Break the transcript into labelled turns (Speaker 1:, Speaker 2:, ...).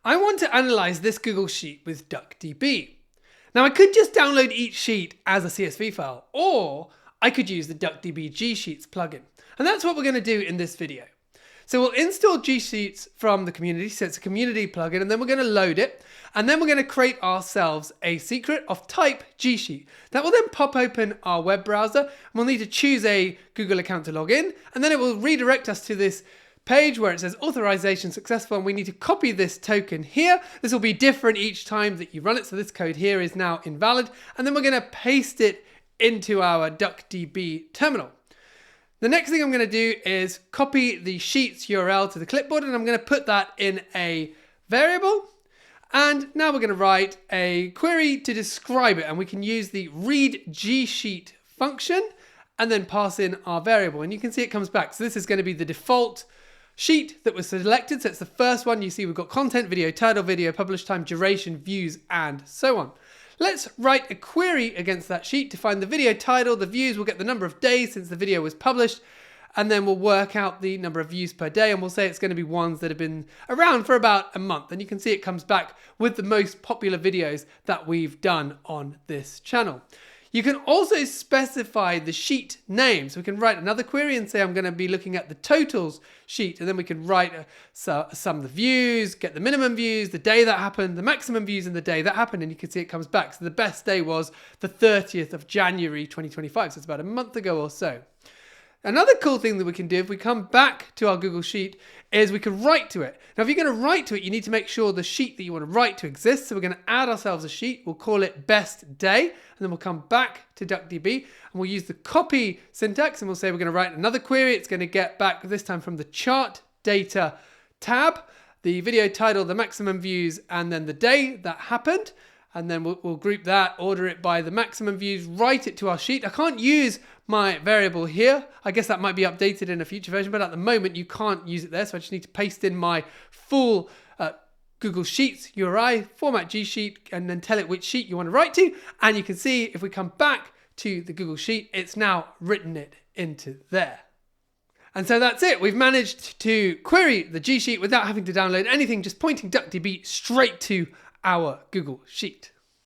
Speaker 1: I want to analyze this Google Sheet with DuckDB. Now I could just download each sheet as a CSV file, or I could use the DuckDB GSheets plugin. And that's what we're going to do in this video. So we'll install GSheets from the community, so it's a community plugin, and then we're going to load it, and then we're going to create ourselves a secret of type GSheet. That will then pop open our web browser, and we'll need to choose a Google account to log in, and then it will redirect us to this page where it says authorization successful, and we need to copy this token here. This will be different each time that you run it, so this code here is now invalid, and then we're going to paste it into our DuckDB terminal. The next thing I'm going to do is copy the sheets URL to the clipboard, and I'm going to put that in a variable. And now we're going to write a query to describe it, and we can use the read GSheet function and then pass in our variable, and you can see it comes back. So this is going to be the default sheet that was selected. So it's the first one. You see we've got content, video title, video publish time, duration, views, and so on. Let's write a query against that sheet to find the video title. The views will get the number of days since the video was published, and then we'll work out the number of views per day, and we'll say it's going to be ones that have been around for about a month. And you can see it comes back with the most popular videos that we've done on this channel. You can also specify the sheet name. So we can write another query and say I'm going to be looking at the totals sheet, and then we can write sum of the views, get the minimum views, the day that happened, the maximum views, and the day that happened, and you can see it comes back. So the best day was the 30th of January 2025, so it's about a month ago or so. Another cool thing that we can do if we come back to our Google Sheet is we can write to it. Now, if you're going to write to it, you need to make sure the sheet that you want to write to exists. So we're going to add ourselves a sheet. We'll call it best day, and then we'll come back to DuckDB, and we'll use the copy syntax, and we'll say we're going to write another query. It's going to get back this time from the chart data tab, the video title, the maximum views, and then the day that happened. And then we'll group that, order it by the maximum views, write it to our sheet. I can't use my variable here. I guess that might be updated in a future version, but at the moment you can't use it there. So I just need to paste in my full Google Sheets URI, format GSheet, and then tell it which sheet you want to write to. And you can see if we come back to the Google Sheet, it's now written it into there. And so that's it. We've managed to query the GSheet without having to download anything, just pointing DuckDB straight to our Google Sheet.